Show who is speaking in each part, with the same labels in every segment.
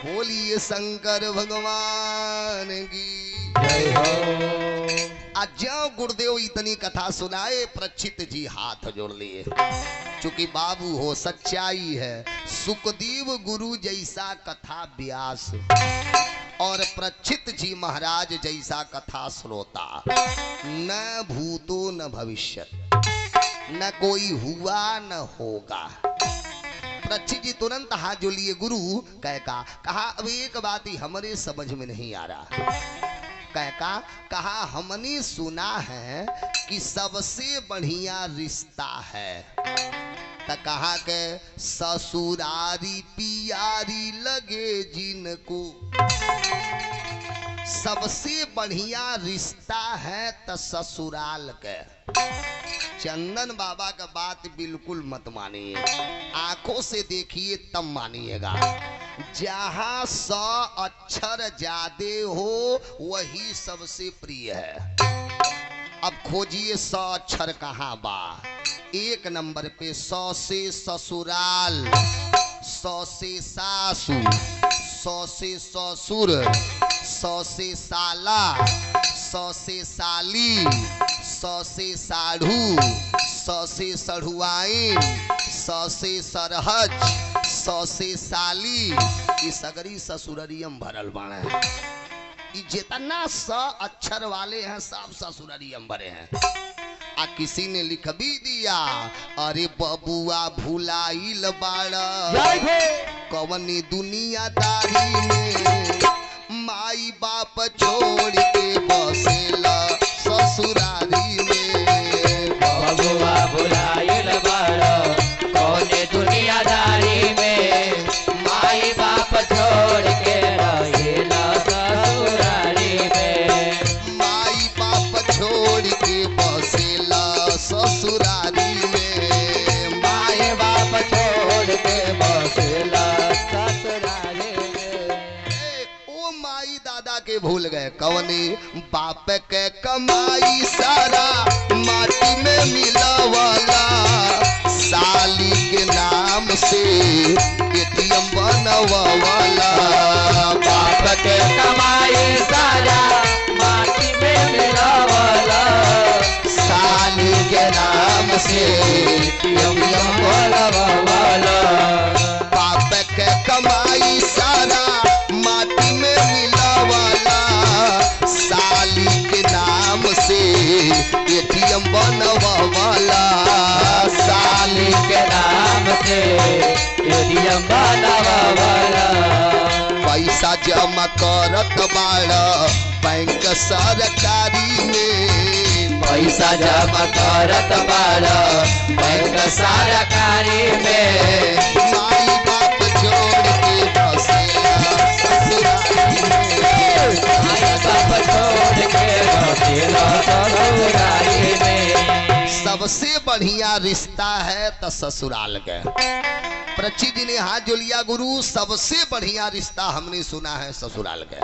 Speaker 1: बोलिए शंकर भगवान की
Speaker 2: जय हो।
Speaker 1: आज ज्यों गुरुदेव इतनी कथा सुनाए परीक्षित जी हाथ जोड़ लिए। चूंकि बाबू हो सच्चाई है, सुखदेव गुरु जैसा कथा व्यास और परीक्षित जी महाराज जैसा कथा श्रोता, न भूतो न भविष्य, न कोई हुआ न होगा। परीक्षित जी तुरंत हाथ जो लिए गुरु कहा अब एक बात ही हमारे समझ में नहीं आ रहा। कहा हमने सुना है कि सबसे बढ़िया रिश्ता है, तो कहा के ससुरारी पियारी लगे जिनको, सबसे बढ़िया रिश्ता है तो ससुराल के। चंदन बाबा का बात बिल्कुल मत मानिए, आंखों से देखिए तब मानिएगा। जहां 100 अक्षर ज्यादा हो वही सबसे प्रिय है। अब खोजिए 100 अक्षर कहाँ बा। एक नंबर पे 100 से ससुराल, 100 से सासू, 100 से ससुर, 100 से साला, 100 से साली, 100 से साढ़ू, 100 से सढ़ुआइन, 100 से सरहज, 100 से साली। इस सगरी ससुररियम भरल बाणे। जितना 100 अक्षर वाले हैं सब ससुररियम भरे हैं। आ किसी ने लिख भी दिया, अरे बबुआ भुलाइल बाड़ा कवनी दुनियादारी में, माई बाप छोड़ के बसेला ससुरारी में।
Speaker 2: बबुआ भुलाइल बाड़ा कवनी दुनियादारी में, माई बाप छोड़ के रहेला ससुरारी में।
Speaker 1: माई बाप छोड़ के बसेला ससुरारी में।
Speaker 2: माई बाप छोड़ के बसेला ससुरारी में।
Speaker 1: ओ माई दादा के भूल गए, कवनी बाप के कमाई सारा माटी में मिलावाला, साली के नाम से एटीएम बनवाला।
Speaker 2: बाप के कमाई सारा माटी में मिलावाला,
Speaker 1: साली के नाम से
Speaker 2: एटीएम बनवाला।
Speaker 1: बाप के कमाई सारा माटी में मिलावाला, साली के नाम से एटीएम बनवाला।
Speaker 2: साली के नाम से एटीएम बनवाला।
Speaker 1: पैसा जमा करत बाड़ा बैंक सरकारी में,
Speaker 2: पैसा जमा करत बाड़ा बैंक सरकारी में।
Speaker 1: माई बाप छोड़ के बसेला ससुरारी में।
Speaker 2: माई बाप छोड़ के बसेला ससुरारी में।
Speaker 1: सबसे बढ़िया रिश्ता है तो ससुराल के। परीक्षित जी ने हाथ जो लिया गुरु, सबसे बढ़िया रिश्ता हमने सुना है ससुराल के।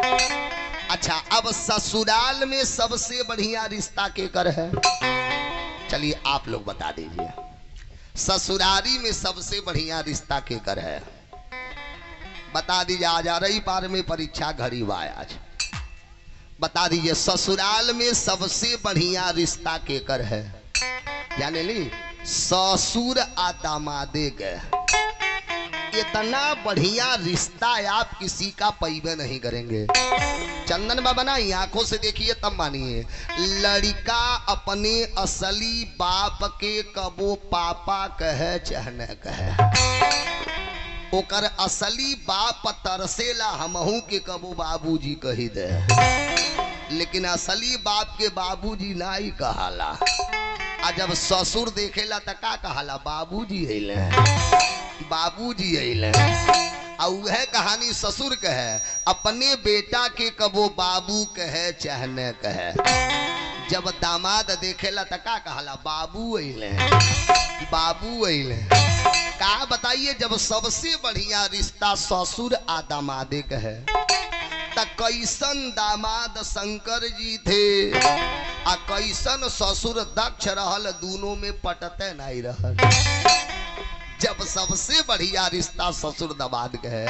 Speaker 1: अच्छा, अब ससुराल में सबसे बढ़िया रिश्ता केकर है? चलिए आप लोग बता दीजिए, ससुरारी में सबसे बढ़िया रिश्ता केकर है? बता दीजिए। आज आ रही पार में परीक्षा घड़ी बा आज, बता दीजिए ससुराल में सबसे बढ़िया रिश्ता केकर है? जाने ली, ससुर आ दामादे के। इतना बढ़िया रिश्ता आप किसी का पैबे नहीं करेंगे। चंदन बाबा ना आंखों से देखिए तब मानिए। लड़का अपने असली बाप के कबो पापा कहे चाहे न कहे, ओकर असली बाप तरसेला हमहू के कबो बाबूजी कही दे, लेकिन असली बाप के बाबूजी नाई कहाला। आ जब ससुर देखेला त का कहाला? बाबूजी अइले, बाबूजी अइले। आ उहे कहानी ससुर कहे, अपने बेटा के कबो बाबू कहे चाहे न कहे। जब दामाद देखेला त का कहाला? बाबू अइले, बाबू अइले। का बताइए, जब सबसे बढ़िया रिश्ता ससुर आ दामादे कहे, त कैसन दामाद शंकर जी थे आ कैसन ससुर दक्ष रहल, दोनों में पटते नहीं रहल। जब सबसे बढ़िया रिश्ता ससुर दामाद के है,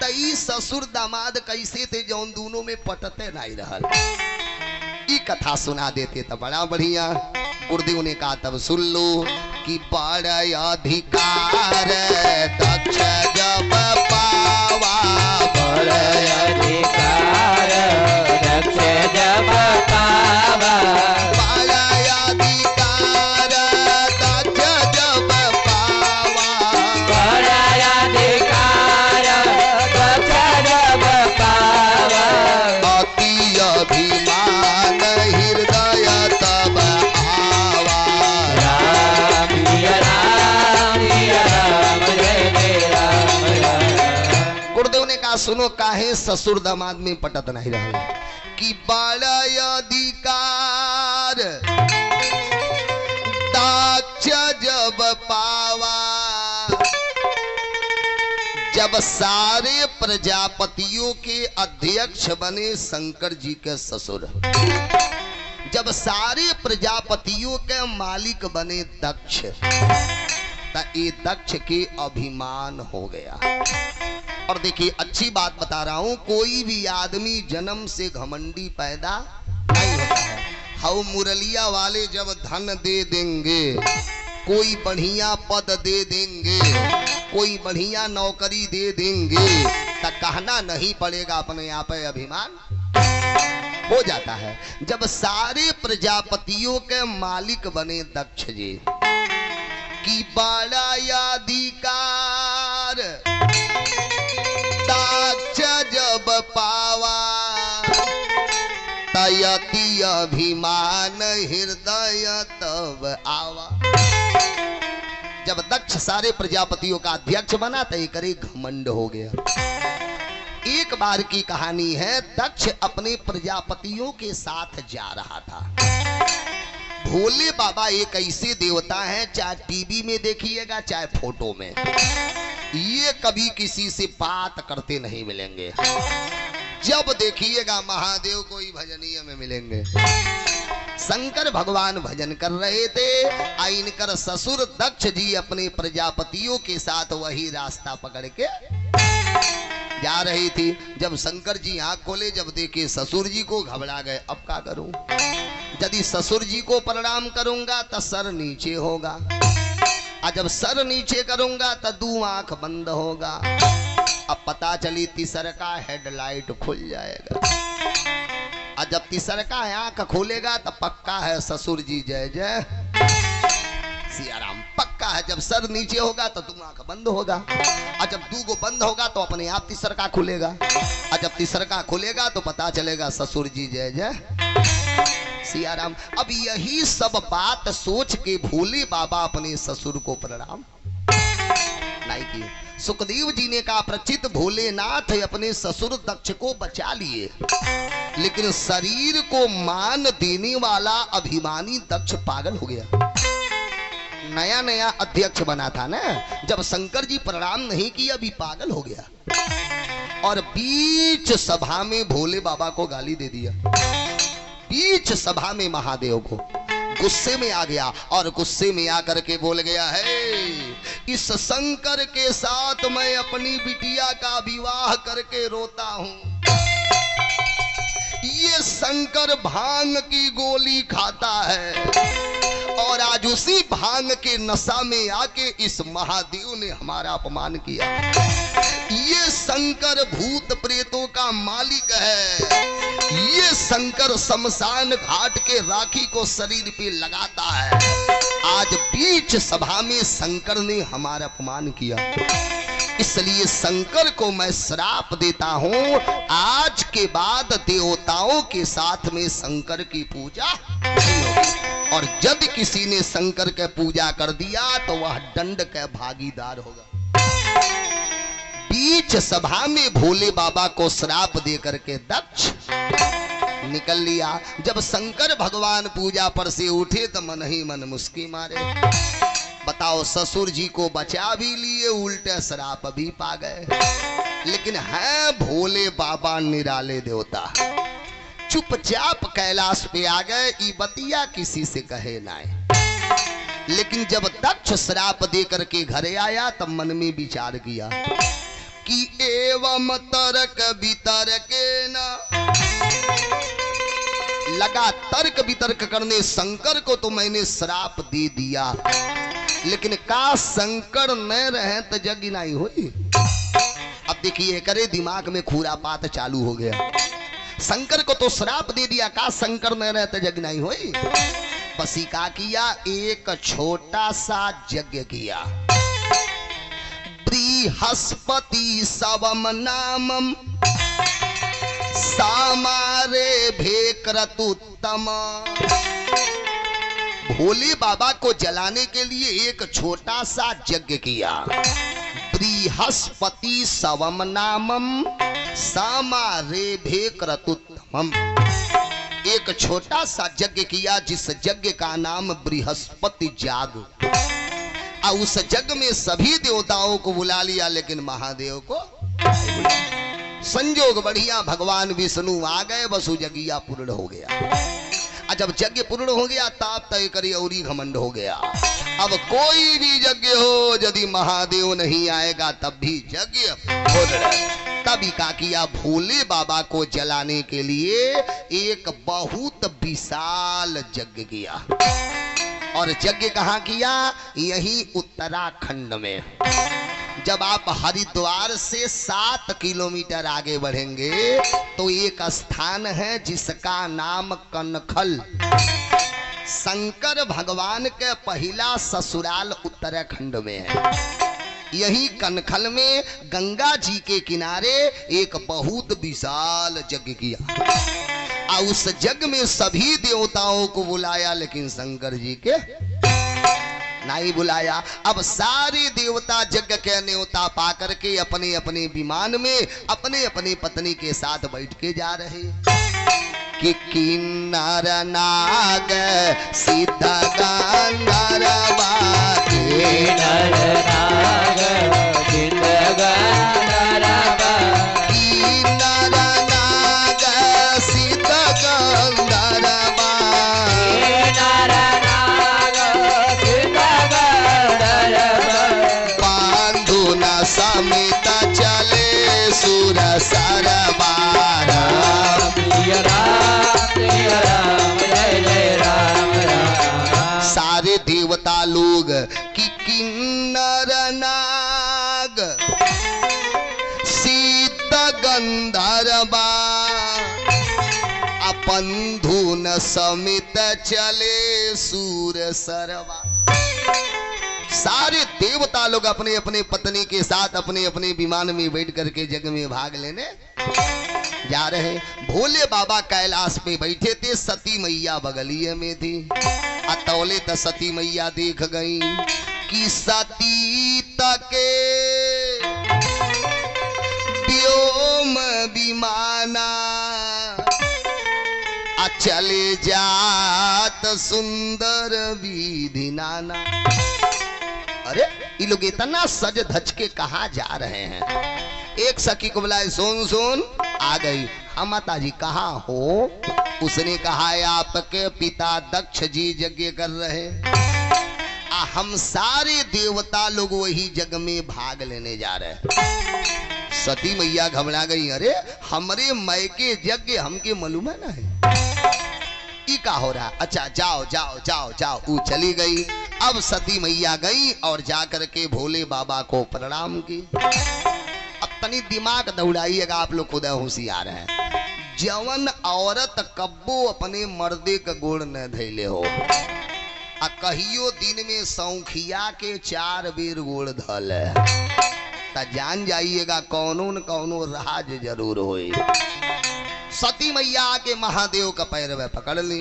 Speaker 1: तई ससुर दामाद कैसे थे जौन दोनों में पटते नहीं रहल। ई कथा सुना देते तो बड़ा बढ़िया। गुरुदेव ने कहा तब सुन लो कि बड़ा अधिकार दक्ष जब पावा,
Speaker 2: बड़ा अधिकार दक्ष जब पावा,
Speaker 1: बड़ा अधिकार दक्ष जब पावा,
Speaker 2: बड़ा अधिकार दक्ष जब पावा,
Speaker 1: अति अभिमान हृदय तब आवा।
Speaker 2: राम जय राम जय जय राम राम।
Speaker 1: गुरुदेव ने कहा सुनो काहे ससुर दामाद में पटत नहीं रहा कि बड़ा अधिकार दक्ष जब पावा, जब सारे प्रजापतियों के अध्यक्ष बने शंकर जी के ससुर, जब सारे प्रजापतियों के मालिक बने दक्ष, ये दक्ष के अभिमान हो गया। और देखिए अच्छी बात बता रहा हूं, कोई भी आदमी जन्म से घमंडी पैदा नहीं होता है। हाउ मुरलिया वाले जब धन दे देंगे, कोई बढ़िया पद दे देंगे, कोई बढ़िया नौकरी दे देंगे, तो कहना नहीं पड़ेगा, अपने आप अभिमान हो जाता है। जब सारे प्रजापतियों के मालिक बने दक्ष जी कि बड़ा अधिकार दक्ष जब पावा, तयति अभिमान हृदय तब आवा। जब दक्ष सारे प्रजापतियों का अध्यक्ष बना तो एक घमंड हो गया। एक बार की कहानी है, दक्ष अपने प्रजापतियों के साथ जा रहा था। भोले बाबा एक ऐसे देवता हैं, चाहे टीवी में देखिएगा चाहे फोटो में, ये कभी किसी से बात करते नहीं मिलेंगे। जब देखिएगा महादेव को ही भजनीय में मिलेंगे। शंकर भगवान भजन कर रहे थे, इनकर ससुर दक्ष जी अपने प्रजापतियों के साथ वही रास्ता पकड़ के जा रही थी। जब शंकर जी आंख खोले, जब देखे ससुर जी को, घबरा गए। अब क्या करूं? यदि ससुर जी को प्रणाम करूंगा तो सर नीचे होगा, और जब सर नीचे करूंगा तो दो आंख बंद होगा। अब पता चली तीसर का हेडलाइट खुल जाएगा, और जब तीसर का आंख खोलेगा तो पक्का है ससुर जी जय जय सियाराम, पक्का है। जब सर नीचे होगा तो दो आंख बंद होगा, और जब दो को बंद होगा तो अपने आप तीसर का खुलेगा, और जब तीसर का खुलेगा तो पता चलेगा ससुर जी जय जय सियाराम। अब यही सब बात सोच के भोले बाबा अपने ससुर को प्रणाम नहीं किए। सुखदेव जी ने कहा प्रचित भोलेनाथ अपने ससुर दक्ष को बचा लिए, लेकिन शरीर को मान देने वाला अभिमानी दक्ष पागल हो गया। नया नया अध्यक्ष बना था ना, जब शंकर जी प्रणाम नहीं किया अभी पागल हो गया, और बीच सभा में भोले बाबा को गाली दे दिया। बीच सभा में महादेव को गुस्से में आ गया, और गुस्से में आकर के बोल गया है, इस शंकर के साथ मैं अपनी बिटिया का विवाह करके रोता हूं। ये शंकर भांग की गोली खाता है, और आज उसी भांग के नशा में आके इस महादेव ने हमारा अपमान किया। ये शंकर भूत प्रेतों का मालिक है, ये शंकर शमशान घाट के राखी को शरीर पे लगाता है। आज बीच सभा में शंकर ने हमारा अपमान किया, इसलिए शंकर को मैं श्राप देता हूं, आज के बाद देवताओं के साथ में शंकर की पूजा नहीं होगी, और यदि किसी ने शंकर के पूजा कर दिया तो वह दंड का भागीदार होगा। बीच सभा में भोले बाबा को श्राप दे करके दक्ष निकल लिया। जब शंकर भगवान पूजा पर से उठे तो मन ही मन मुस्की मारे। बताओ, ससुर जी को बचा भी लिए, उल्टे श्राप भी पा गए। लेकिन है भोले बाबा निराले देवता, चुपचाप कैलाश पे आ गए। ई बतिया किसी से कहे ना। लेकिन जब दक्ष श्राप दे करके घरे आया तब मन में विचार किया कि एवं तर्क वितर्क न, लगा तर्क वितर्क करने शंकर को तो मैंने श्राप दे दिया, लेकिन का शंकर न रहे तो जग नहीं हुई। अब देखिए करे दिमाग में खुरापात चालू हो गया। शंकर को तो श्राप दे दिया, का शंकर न रहे तो जग नहीं हुई। बस ही का किया, एक छोटा सा यज्ञ किया। बृहस्पति सवम नामम सामारे भेक्रतुत्तम। भोले बाबा को जलाने के लिए एक छोटा सा यज्ञ किया। बृहस्पति सवम नामम सामारे भेक्रतुत्तम, एक छोटा सा यज्ञ किया जिस यज्ञ का नाम बृहस्पति याग। और उस यज्ञ में सभी देवताओं को बुला लिया, लेकिन महादेव को संजोग बढ़िया भगवान विष्णु आ गए, बस वो यज्ञ पूर्ण हो गया। और जब यज्ञ पूर्ण हो गया ताप तय करी औरी घमंड हो गया। अब कोई भी यज्ञ हो यदि महादेव नहीं आएगा तब भी यज्ञ पूर्ण। तभी का किया, भोले बाबा को जलाने के लिए एक बहुत विशाल यज्ञ किया। और यज्ञ कहाँ किया? यही उत्तराखंड में। जब आप हरिद्वार से 7 किलोमीटर आगे बढ़ेंगे तो एक स्थान है जिसका नाम कनखल। शंकर भगवान के पहला ससुराल उत्तराखंड में है। यही कनखल में गंगा जी के किनारे एक बहुत विशाल यज्ञ किया। और उस यज्ञ में सभी देवताओं को बुलाया, लेकिन शंकर जी के नहीं बुलाया। अब सारे देवता यज्ञ के न्योता पा करके अपने अपने विमान में अपने अपने पत्नी के साथ बैठ के जा रहे। कि किन्नर नाग सिद्ध गंधर्वा,
Speaker 2: किन्नर नाग सिद्ध गंधर्वा,
Speaker 1: किन्नर नाग सिद्ध गंधर्वा,
Speaker 2: किन्नर नाग सिद्ध गंधर्वा,
Speaker 1: पांडु न समित चले सुर सरबारा।
Speaker 2: जय राम जय जय राम राम।
Speaker 1: सारे देवता लोग कि किन्नर नाग सिद्ध गंधर्वा, अपंधुन समित चले सूर सरवा। सारे देवता लोग अपने अपने पत्नी के साथ अपने अपने विमान में बैठ करके जग में भाग लेने जा रहे। भोले बाबा कैलाश पे बैठे थे, सती मैया बगलिए में थी। अतौले तो सती मैया देख गई कि सती तके व्योम विमाना, चले जात सुंदर विधि नाना। अरे ये लोग इतना सज धज के कहाँ जा रहे हैं? एक सखी को बुलाए, सुन सुन आ गई। हाँ माता जी कहाँ हो? उसने कहा आपके पिता दक्ष जी यज्ञ कर रहे, हम सारे देवता लोग वही यज्ञ में भाग लेने जा रहे। सती मैया घबरा गई, अरे हमरे मैके यज्ञ हमके मालूम है ना है ई का हो रहा। अच्छा जाओ जाओ जाओ जाओ। वो चली गई। अब सती मैया गई और जाकर के भोले बाबा को प्रणाम की। अब तनी दिमाग दौड़ाइएगा, आप लोग खुद होशियार हैं। जवन औरत कब्बो अपने मर्दे का गोड़ न धैले हो, आ कहियो दिन में सौखिया के 4 बेर गोड़ धल ता जान जाइएगा कौनो न कौनो राज जरूर होई। सती मैया आके महादेव का पैर में पकड़ ली।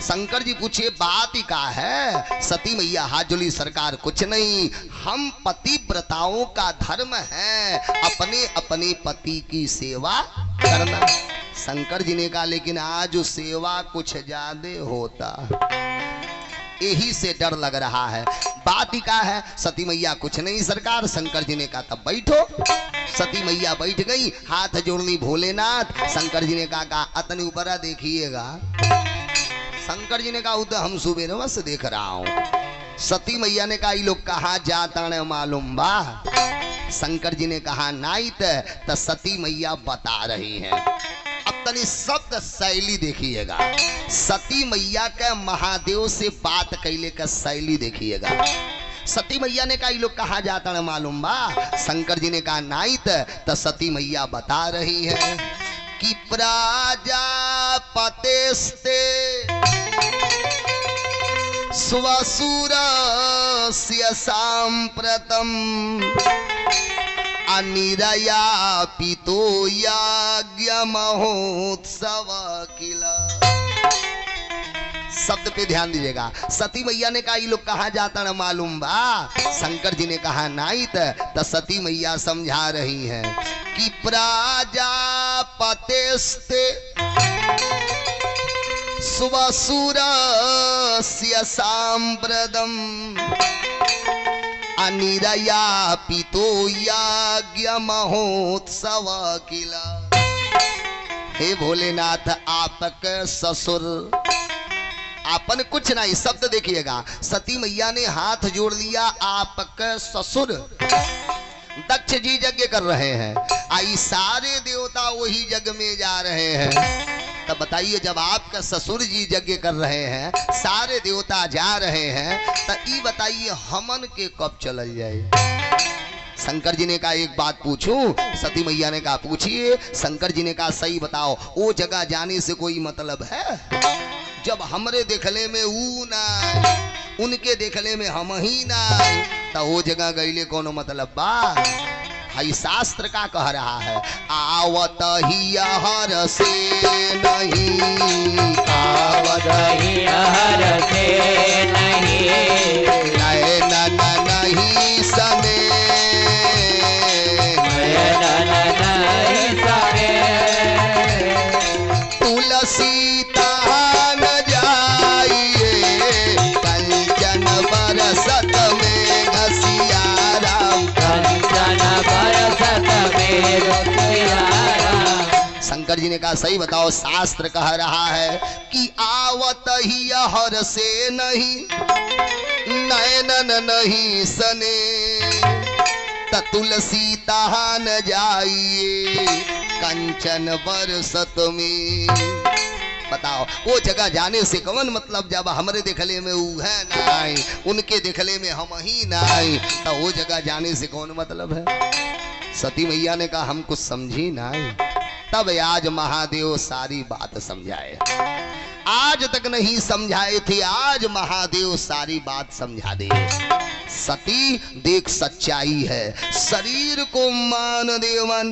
Speaker 1: शंकर जी पूछे बात ही का है? सती मैया हाथ जोड़ी, सरकार कुछ नहीं, हम पतिव्रताओं का धर्म है अपने अपने पति की सेवा करना। शंकर जी ने कहा लेकिन आज सेवा कुछ ज्यादा होता, यही से डर लग रहा है। बात ही का है? सती मैया कुछ नहीं सरकार। शंकर जी ने कहा तब बैठो। सती मैया बैठ गई, हाथ जोड़नी भोलेनाथ। शंकर जी ने कहा अतनी ऊपर देखिएगा। शंकर जी ने कहा उधर हम सुबह से देख रहा हूँ। सती मैया ने कहा, लोग कहाँ जाता न मालूम बा। शंकर जी ने कहा, नाइत तो सती मैया बता रही हैं। अब तनी शब्द शैली देखिएगा, सती मैया के महादेव से बात कैले का शैली देखिएगा। सती मैया ने कहा, लोग कहाँ जाता न मालूम बा। शंकर जी ने कहा, नाइत तो सती मैया बता रही है कि प्राजापतेस्ते स्वसुरस्य साम्प्रतम् अनिरया पितो याज्ञ महोत्सव किल। शब्द पे ध्यान दीजिएगा। सती मैया ने कहा, ये लोग कहाँ जाता न मालूम बा। शंकर जी ने कहा, नाइत तो सती मैया समझा रही हैं कि प्राजापतेस्ते स्वसुरस्य साम्प्रतम् अनिरया पितो याज्ञ महोत्सव किल। हे भोलेनाथ, आपके ससुर आपन कुछ नहीं। शब्द देखिएगा, सती मैया ने हाथ जोड़ लिया, आपके ससुर दक्ष जी यज्ञ कर रहे हैं, आई सारे देवता वही यज्ञ में जा रहे हैं। तब बताइए, जब आपका ससुर जी यज्ञ कर रहे हैं, सारे देवता जा रहे हैं, तो ये बताइए हमन के कब चल जाए। शंकर जी ने कहा, एक बात पूछूं। सती मैया ने कहा, पूछिए। शंकर जी ने कहा, सही बताओ, वो जगह जाने से कोई मतलब है? जब हमरे देखले में ऊ ना, उनके देखले में हम ही ना, तो वो जगह गईले कोनो मतलब बा। हाई शास्त्र का कह रहा है, आवत ही हर से नहीं,
Speaker 2: आवत ही हर से नहीं,
Speaker 1: नयन नहीं सने,
Speaker 2: नयन नहीं सने,
Speaker 1: तुलसी तहान जाइए, कंचन बरसत में घसिया राम,
Speaker 2: कंचन बरसत में घसिया राम।
Speaker 1: शंकर जी ने कहा, सही बताओ, शास्त्र कह रहा है कि आवत ही हर से नहीं, नयन नहीं सने, तुलसी तहान जाइए, कंचन बरसत में। बताओ, वो जगह जाने से कौन मतलब, जब हमरे देखले में ऊ है नाई, उनके देखले में हम ही नाई, तो वो जगह जाने से कौन मतलब है। सती मैया ने कहा, हम कुछ समझी नाई। तब आज महादेव सारी बात समझाए, आज तक नहीं समझाए थे, आज महादेव सारी बात समझा दे। सती देख, सच्चाई है। शरीर को मान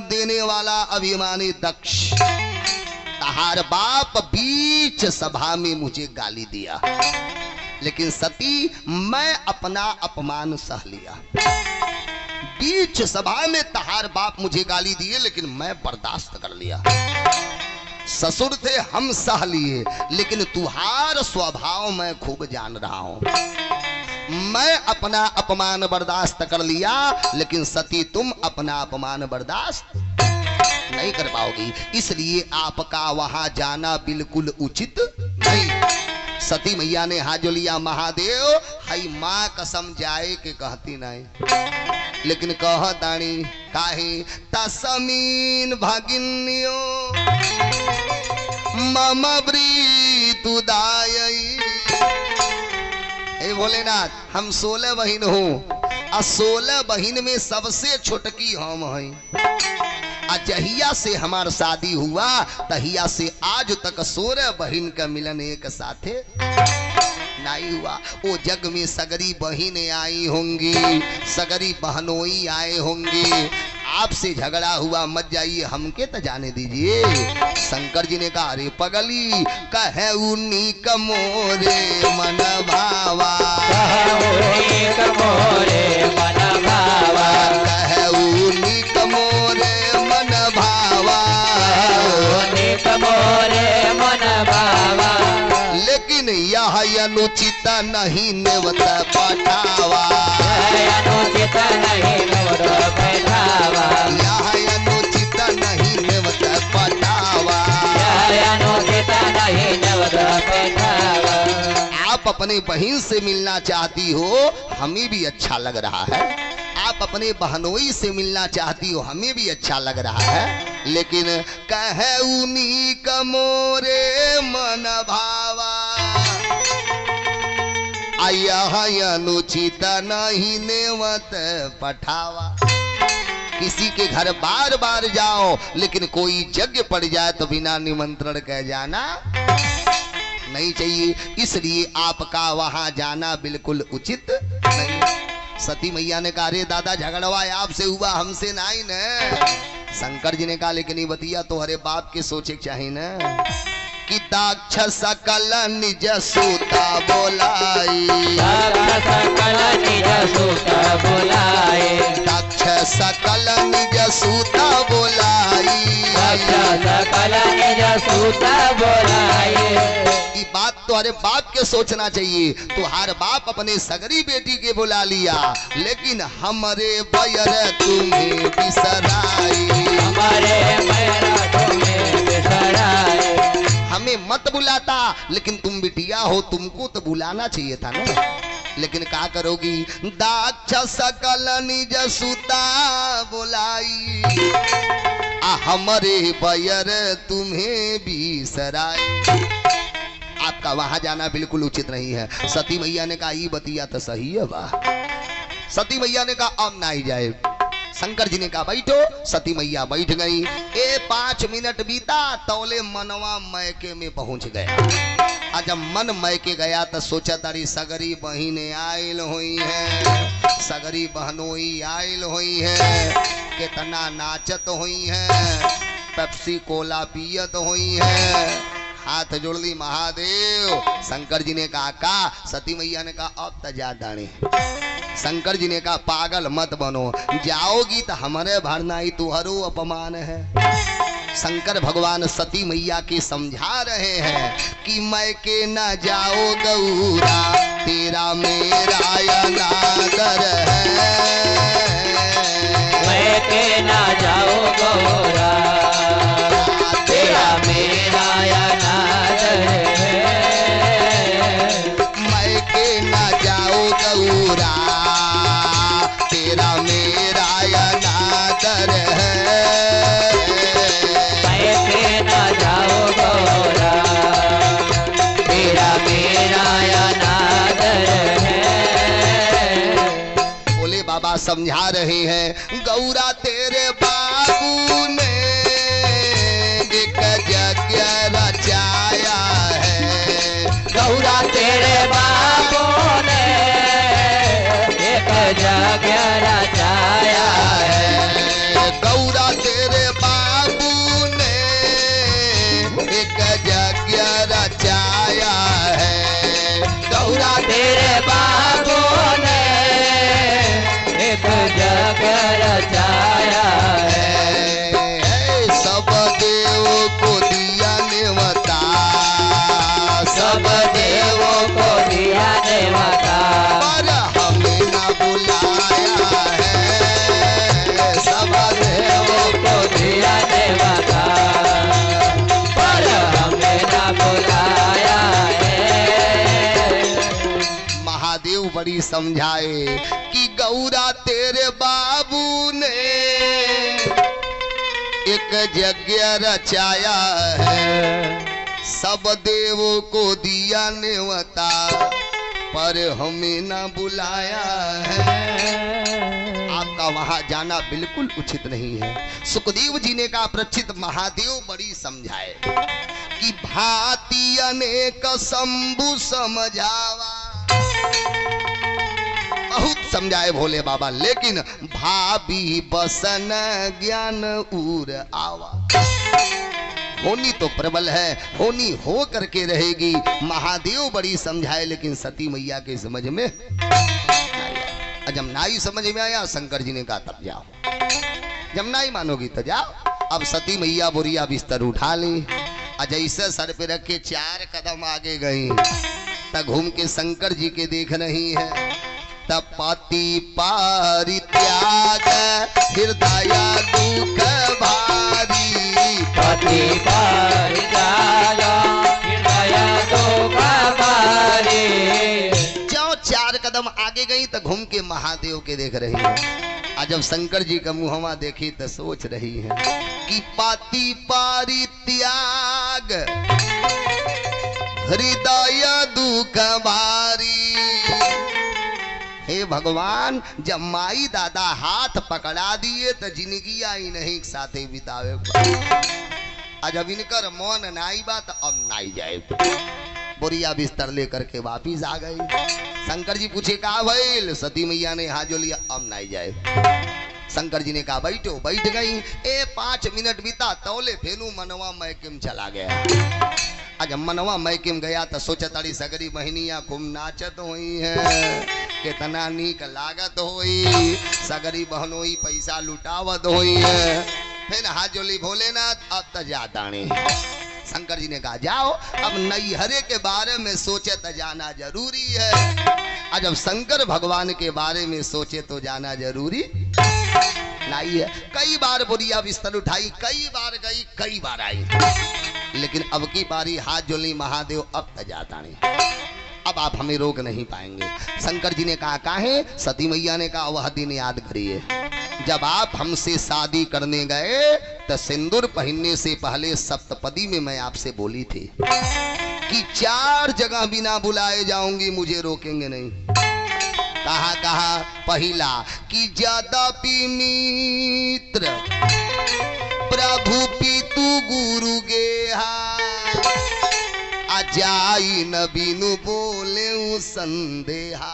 Speaker 1: देने वाला अभिमानी दक्ष, तहार बाप बीच सभा में मुझे गाली दिया, लेकिन सती मैं अपना अपमान सह लिया। बीच सभा में तहार बाप मुझे गाली दिए, लेकिन मैं बर्दाश्त कर लिया। ससुर थे, हम सह लिए, लेकिन तुहार स्वभाव मैं खूब जान रहा हूं। मैं अपना अपमान बर्दाश्त कर लिया, लेकिन सती तुम अपना अपमान बर्दाश्त नहीं कर पाओगी, इसलिए आपका वहां जाना बिल्कुल उचित नहीं। सती मैया ने हाथ जो लिया, महादेव हई माँ कसम जाए के कहती नहीं, लेकिन कह दानी काहे, तसमीन भगिन्यो मम ब्रीतुदायी। हे भोलेनाथ, हम 16 बहन हूँ, और 16 बहन में सबसे छोटकी हम हैं। जहिया से हमार शादी हुआ, तहिया से आज तक 16 बहन का मिलन एक साथे नहीं हुआ। वो जग में सगरी बहनें आई होंगी, सगरी बहनोई आए होंगे, आपसे झगड़ा हुआ, मत जाइए, हमके तो जाने दीजिए। शंकर जी ने कहा, अरे पगली, कहे उन्हीं कमोरे मन भावा,
Speaker 2: कहे कमोरे मन भावा,
Speaker 1: कहे उन्हीं कमोरे मन भावा,
Speaker 2: उन्हीं कमोरे मन भावा,
Speaker 1: लेकिन यह अनुचित नहीं नेवत पठावा,
Speaker 2: अनुचित नहीं नेवत पठावा,
Speaker 1: यह अनुचित नहीं नेवत पठावा।
Speaker 2: अनुचित नहीं नेवत पठावा।
Speaker 1: आप अपने अपने बहन से मिलना चाहती हो, हमें भी अच्छा लग रहा है। आप अपने बहनोई से मिलना चाहती हो, हमें भी अच्छा लग रहा है। लेकिन कहे उनी कमोरे मन भावा, आया अनुचित नहीं नेवत पठावा। किसी के घर बार बार जाओ, लेकिन कोई यज्ञ पड़ जाए तो बिना निमंत्रण कह जाना नहीं चाहिए। इसलिए आपका वहां जाना बिल्कुल उचित नहीं। सती मैया ने कहा, अरे दादा झगड़वा आपसे हुआ, हमसे नहीं न। शंकर जी ने कहा, लेकिन ये बतिया तो हरे बाप के सोचे चाहिए न कि दाक्ष सकल निज सूता बोलाई,
Speaker 2: सकल निज सूता बोलाए,
Speaker 1: दाक्ष सकल निज सूता बोलाई,
Speaker 2: सकल निज सूता बोलाए।
Speaker 1: ये बात तो हरे बाप के सोचना चाहिए। तुहार बाप अपने सगरी बेटी के बुला लिया, लेकिन हमारे बयर तुम्हें बिसराई,
Speaker 2: हमारे बयर तुम्हें बिसराए।
Speaker 1: हमें मत बुलाता, लेकिन तुम बिटिया हो, तुमको तो बुलाना चाहिए था ना। लेकिन क्या करोगी, दाक्ष सकल निज सुता बोलाई, हमारे बयर तुम्हें भी सराय। आपका वहां जाना बिल्कुल उचित नहीं है। सती मैया ने कहा, ये बतिया तो सही है वाह। सती मैया ने कहा, अब ना ही जाए। शंकर जी ने कहा, बैठो। सती मैया बैठ गई। 5 मिनट बीता, तौले मनवा मैके में पहुंच गया। जब मन मैके गया तो सोचा तारी सगरी बहिने आयल हुई है, सगरी बहनोई आयल हुई है, कितना नाचत हुई है, पेप्सी कोला पियत हुई है। हाथ जोड़ ली महादेव। शंकर जी ने कहा, का? सती मैया ने कहा, अब तो जा दाने। शंकर जी ने कहा, पागल मत बनो, जाओगी तो हमारे भरना ही तुहरो अपमान है। शंकर भगवान सती मैया के समझा रहे हैं कि मैं के न जाओ गौरा, तेरा मेरा अनादर है,
Speaker 2: मैं के न जाओ गौरा, तेरा मेरा अनादर है,
Speaker 1: मैं के न जाओ गौरा, तेरा मेरा अनादर है,
Speaker 2: मैं के न जाओ गौरा, तेरा मेरा अनादर है।
Speaker 1: बोले बाबा समझा रहे हैं, गौरा तेरे बाबू ने एक यज्ञ रचाया है,
Speaker 2: गौरा तेरे बाबू ने एक यज्ञ रचाया है,
Speaker 1: गौरा तेरे बाबू ने एक यज्ञ रचाया है,
Speaker 2: गौरा तेरे बाबू ने एक यज्ञ रचाया है,
Speaker 1: सब देव को दिया नेवता,
Speaker 2: सब देवों को दिया नेवता,
Speaker 1: पर हमें न बुलाया है, सब
Speaker 2: देवों को दिया नेवता, पर हमें न बुलाया है।
Speaker 1: महादेव बड़ी समझाए कि गौरा तेरे बाबू ने एक यज्ञ रचाया है, सब देवों को दिया नेवता, पर हमें न बुलाया है। आपका वहां जाना बिल्कुल उचित नहीं है। सुखदेव जी ने कहा, परीक्षित महादेव बड़ी समझाए कि भांति अनेक शंभु समझावा, बहुत समझाए भोले बाबा, लेकिन भाभी बसन ज्ञान उर आवा। होनी तो प्रबल है, होनी हो करके रहेगी। महादेव बड़ी समझाए, लेकिन सती मैया के समझ में जब नाई समझ में आया, शंकर जी ने कहा, तब जाओ। जब नाई मानोगी तो जाओ। अब सती मैया बोरिया बिस्तर उठा ली, जैसे सर पे रखे 4 कदम आगे गई, तब घूम के शंकर जी के देख रही है। तब पति परित्याग हृदय दुख भारी,
Speaker 2: पति परित्याग हृदय दुख भारी,
Speaker 1: महादेव के देख रही है। आज जब शंकर जी का मुहवा देखी तो सोच रही है कि पाती पारी त्याग हृदय दुख भारी। हे भगवान, जब माई दादा हाथ पकड़ा दिए तो जिंदगी आई नहीं साथे बितावे। आज अब इनकर मन नाई बात अब नाई जाए। बोरिया बिस्तर लेकर के वापिस आ गई। शंकर जी पूछे कहा भइल? सती मैया ने हाथ जो लिया, अब नाई जाए। शंकर जी ने कहा बैठो। बैठ गई। 5 मिनट बीता तौले फेनू मनवा मैकिम चला गया। आज मनवा मैकिम गया तो सोचा ताड़ी सगरी बहनिया खूब नाचत हुई है, कितना नीक लागत हुई, सगरी बहनोई पैसा लुटावत हुई है। फिर हाथ जोली भोलेनाथ अब तो जाता नहीं। शंकर जी ने कहा जाओ, अब नैहरे के बारे में सोचे तो जाना जरूरी है। आज जब शंकर भगवान के बारे में सोचे तो जाना जरूरी नहीं है। कई बार बुढ़िया बिस्तर उठाई, कई बार गई, कई बार आई, लेकिन अब की बारी हाथ जोली महादेव अब तो जाता नहीं। अब आप हमें रोक नहीं पाएंगे। शंकर जी ने कहा काहे? सती मैया ने कहा वह दिन याद करिए जब आप हमसे शादी करने गए तो सिंदूर पहनने से पहले सप्तपदी में मैं आपसे बोली थी कि 4 जगह बिना बुलाए जाऊंगी, मुझे रोकेंगे नहीं। कहा कहा? पहला कि यद्यपि मित्र प्रभु पितु गुरु गेहा अजाई न बिनु बोले संदेहा।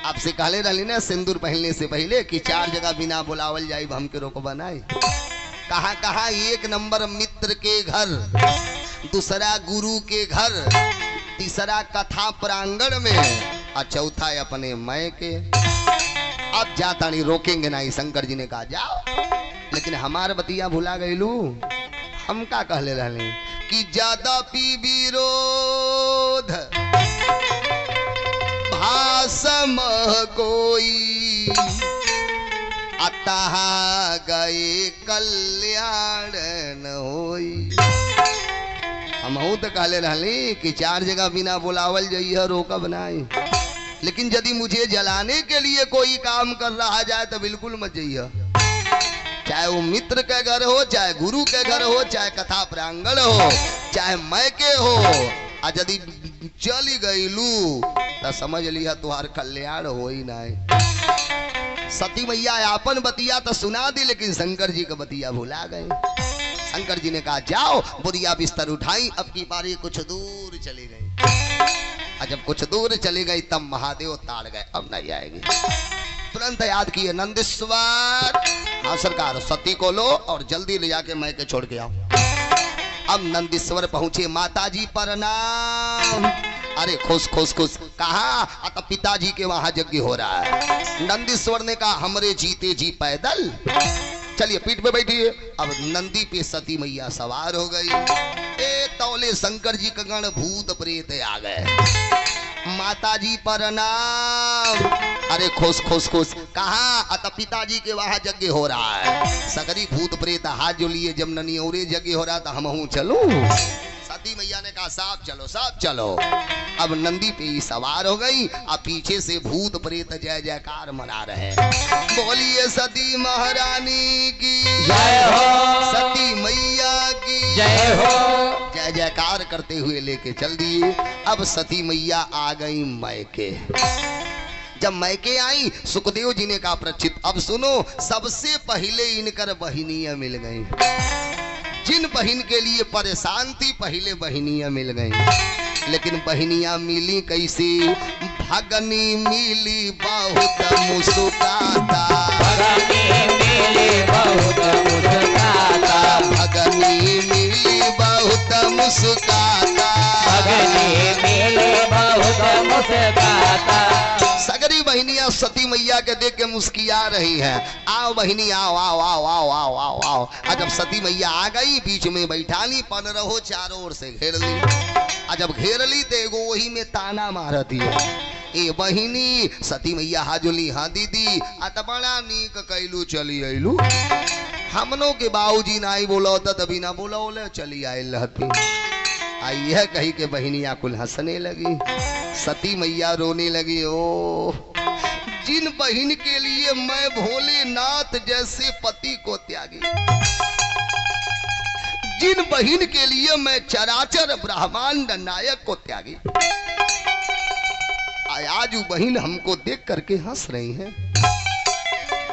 Speaker 1: आपसे कहले रही ना सिंदूर पहनने से पहले कि 4 जगह बिना बुलावल जाए हमके रोक बनाए। कहा कहा? 1 नंबर मित्र के घर, दूसरा गुरु के घर, तीसरा कथा प्रांगण में, और चौथा अपने मैं के। अब जाता नहीं, रोकेंगे नहीं। शंकर जी ने कहा जाओ, लेकिन हमार बतिया भुला गईलू। हम का कहले रहे कि यद्यपि विरोध भाषम कोई अतः गए कल्याण न होई। हम तो कहले रहली कि 4 जगह बिना बुलावल जाइए, रोकब नहीं, लेकिन यदि मुझे जलाने के लिए कोई काम कर रहा जाए तो बिल्कुल मत जाइए। चाहे वो मित्र के घर हो, चाहे गुरु के घर हो, चाहे कथा प्रांगण हो, चाहे मैं के हो, और यदि चली गईलू तो समझ लिया तुहार कल्याण हो ही नहीं। सती मैया आपन बतिया तो सुना दी, लेकिन शंकर जी का बतिया भुला गए। शंकर जी ने कहा जाओ, बुढ़िया बिस्तर उठाई, अब की बारी कुछ दूर चली गई। जब कुछ दूर चली गई तब महादेव ताड़ गए, अब नहीं आएगी। तुरंत याद किए नंदीश्वर, हाँ सरकार, सती को लो और जल्दी ले जाके मैं के छोड़ के आओ। अब नंदीश्वर पहुंचे। माताजी प्रणाम। अरे खुश खुश खुश। कहा? तो पिताजी के वहां यज्ञ हो रहा है। नंदीश्वर ने कहा हमरे जीते जी पैदल चलिए, पीठ पे बैठिए। अब नंदी पे सती मैया सवार हो गई। तौले शंकर जी का गण भूत प्रेत आ गए। माताजी प्रणाम। अरे खुश खुश खुश। कहा? अतः पिताजी के वहां यज्ञ हो रहा है। सगरी भूत प्रेत हाथ जो लिए, जब ननियोरे यज्ञ हो रहा था हम हूं चलूं। सती मैया ने कहा साफ चलो, साफ चलो। अब नंदी पे ही सवार हो गई, अब पीछे से भूत प्रेत जय जयकार मना रहे। बोलिए सती महारानी की
Speaker 2: जय हो,
Speaker 1: सती मैया की
Speaker 2: जय हो।
Speaker 1: जय जयकार करते हुए लेके चल दिए। अब सती मैया आ गई मैके। जब मैके आई, सुखदेव जी ने कहा प्रचित अब सुनो, सबसे पहले इनकर बहिनियां मिल गई। जिन बहन के लिए परेशान थी, पहले बहनियां मिल गई। लेकिन बहनियां मिली कैसी? भगनी मिली बहुत मुस्कुराता,
Speaker 2: भगनी मिली बहुत मुस्कुराता,
Speaker 1: भगनी मिली बहुत मुस्कुराता,
Speaker 2: भगनी मिली बहुत मुस्कुराता।
Speaker 1: सगरी बहनियां सती मैया के देख के मुस्किया रही हैं। आओ बहनी आओ आओ आओ आओ आओ आओ आओ। जब सती मैया आ गई, बीच में बैठा ली, 15 चारों ओर से घेर ली। जब घेर ली तो एगो वही में ताना मारती है। ए बहिनी, सती मैया हाजुली, हाँ दीदी, तो बड़ा नीक कैलू, चली आईलू। हमनों के बाबूजी ना बोला तभी ना बोला चली आयल रहती। आई है कही के बहनिया कुल हंसने लगी। सती मैया रोने लगी। ओ जिन बहन के लिए मैं भोलेनाथ जैसे पति को त्यागी, जिन बहन के लिए मैं चराचर ब्रह्मांड नायक को त्यागी, आज वो बहन हमको देख करके हंस रही हैं।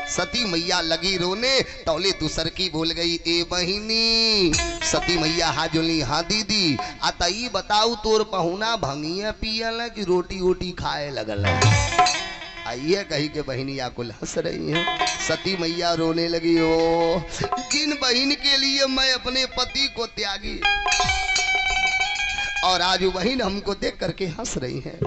Speaker 1: सती मैया लगी रोने, तौले दूसर की बोल गई ए बहिनी। सती मैया हाँ जोली हाँ दीदी, अतई बताऊ तोर पहुना भंगिया पियल कि रोटी वोटी खाए लगल। आइए कही के बहनिया कुल हंस रही हैं। सती मैया रोने लगी, ओ जिन बहन के लिए मैं अपने पति को त्यागी और आज वो बहन हमको देख करके हंस रही है।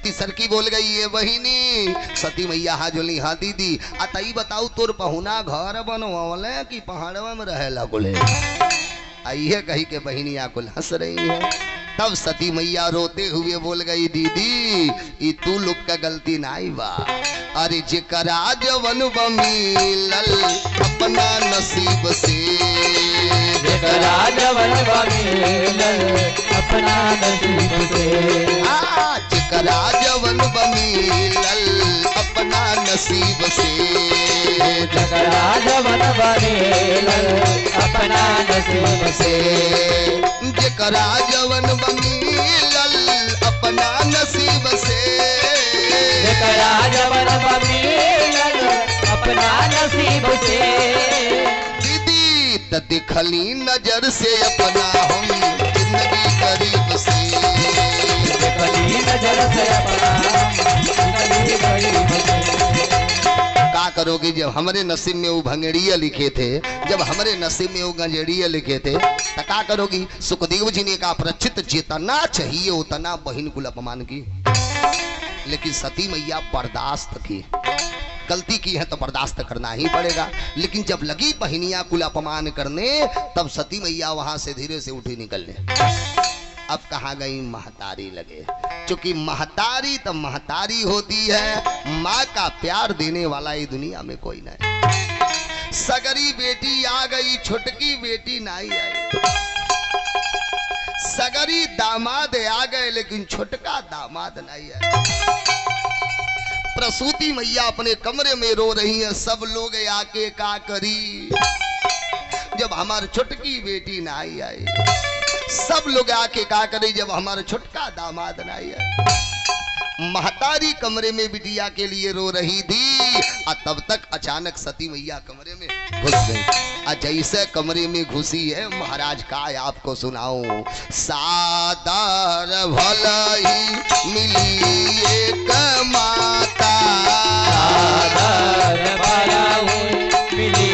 Speaker 1: तीसर की बोल गई ये बहिनी। सती मैया हाँ जोली हाँ दीदी, अतई बताऊ तोर पहुना घर बनवाले कि पहाड़वा में रहे लगुले। आइए कही के बहिनिया कुल हंस रही है। तब सती मैया रोते हुए बोल गई दीदी ई तू लोग का गलती नाई बा, अरे जेकरा जवन बमिलल अपना नसीब से,
Speaker 2: जेकरा जवन बमिलल अपना नसीब से,
Speaker 1: जेकरा जवन बमिलल अपना नसीब से,
Speaker 2: जेकरा जवन बमिलल अपना नसीब से,
Speaker 1: जेकरा जवन बमिलल अपना नसीब से,
Speaker 2: जेकरा जवन बमिलल अपना नसीब से।
Speaker 1: दीदी त दिखली नजर से अपना हम जिंदगी गरीब से,
Speaker 2: दिखली नजर से अपना जिंदगी गरीब से।
Speaker 1: का करोगे जब हमारे नसीब में वो भंगेड़िया लिखे थे, जब हमारे नसीब में वो गंजेड़िया लिखे थे तो का करोगी। सुखदेव जी ने कहा प्रचित जितना चाहिए उतना बहन कुल अपमान की, लेकिन सती मैया बर्दाश्त की। गलती की है तो बर्दाश्त करना ही पड़ेगा, लेकिन जब लगी बहनिया कुल अपमान करने तब सती मैया वहां से धीरे से उठी निकलने। अब कहाँ गई महतारी लगे, क्योंकि महतारी तो महतारी होती है, माँ का प्यार देने वाला ये दुनिया में कोई नहीं। सगरी बेटी आ गई, छुटकी बेटी नहीं आई। सगरी दामाद आ गए लेकिन छुटका दामाद नहीं आए। प्रसूति मैया अपने कमरे में रो रही है, सब लोग आके का करी जब हमारी छुटकी बेटी नहीं आई, सब लोग आके का करे जब हमारा छुटका दामाद नहीं है। महतारी कमरे में बिटिया के लिए रो रही थी और तब तक अचानक सती मैया कमरे में घुस गई। जैसे कमरे में घुसी है महाराज का आपको सुनाऊं, सादर भला ही मिली एक माता,
Speaker 2: सादर भला ही मिली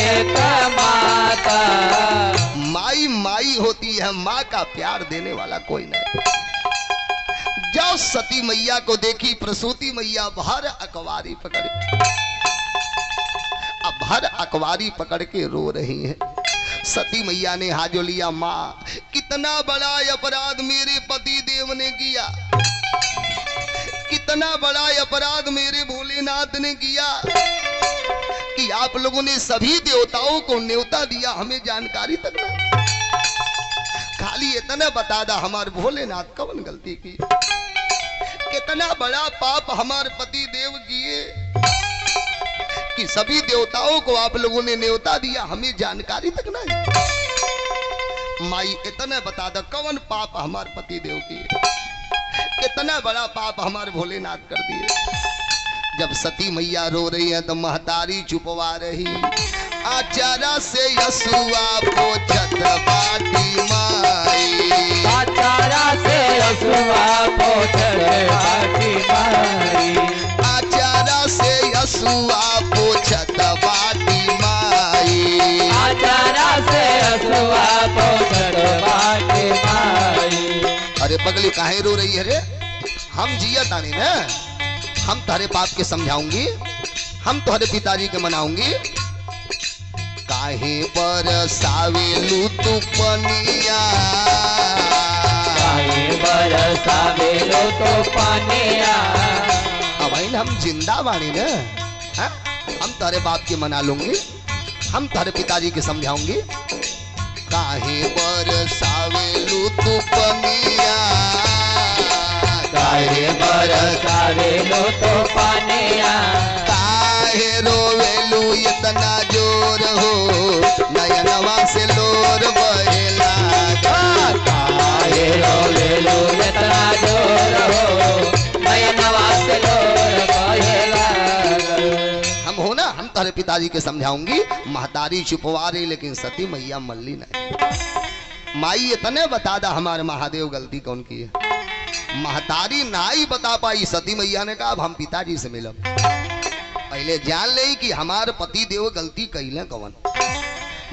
Speaker 2: एक माता।
Speaker 1: माई माई होती है, माँ का प्यार देने वाला कोई नहीं। जब सती मैया को देखी प्रसूति मैया भर अकवारी पकड़ी, अब भर अकवारी पकड़ के रो रही है। सती मैया ने हाथ जो लिया, माँ कितना बड़ा अपराध मेरे पति देव ने किया, कितना बड़ा अपराध मेरे भोलेनाथ ने किया कि आप लोगों ने सभी देवताओं को न्योता दिया, हमें जानकारी तक ना। खाली इतना बता दा हमारे भोलेनाथ कौन गलती की, कितना बड़ा पाप हमारे पति देव किए कि सभी देवताओं को आप लोगों ने न्योता दिया, हमें जानकारी तक नहीं। माई इतना बता दा कौन पाप हमारे पति देव किए, कितना बड़ा पाप हमारे भोलेनाथ कर दिए। जब सती मैया रो रही है तो महतारी चुपवा रही, आचारा से यसुआ पोछत बाटी माई,
Speaker 2: आचारा से यसुआ पोछत बाटी माई,
Speaker 1: आचारा से यसुआ पोछत बाटी माई,
Speaker 2: आचारा से यसुआ पोछत बाटी माई।
Speaker 1: अरे पगली काहे रो रही है रे, हम जिया तानी ना, हम तारे बाप के समझाऊंगी, हम तुम्हारे पिताजी के मनाऊंगी। काहे पर सावेलू तू पनिया,
Speaker 2: काहे पर सावेलू तो पनिया।
Speaker 1: अब हम जिंदा बानी ना, हम तारे बाप के मना लूंगी, हम तारे पिताजी के समझाऊंगी। काहे पर सावेलू तू पनिया,
Speaker 2: काहे बरसावे लो तो पानिया
Speaker 1: काहे रोवेलू इतना जोर हो नयनवा से लोर बहे लागा
Speaker 2: काहे रोवे लो इतना जोर हो नयनवा से लोर बहे लागल।
Speaker 1: हम हो ना, हम तारे पिताजी के समझाऊंगी महतारी चुपवारे लेकिन सती मैया मल्ली नहीं। माई इतने बता दा हमारे महादेव गलती कौन की है। महतारी नाई बता पाई, सती मैया ने कहा अब हम पिताजी से मिलब पहले जान ले कि हमारे पति देव गलती कैले कौन।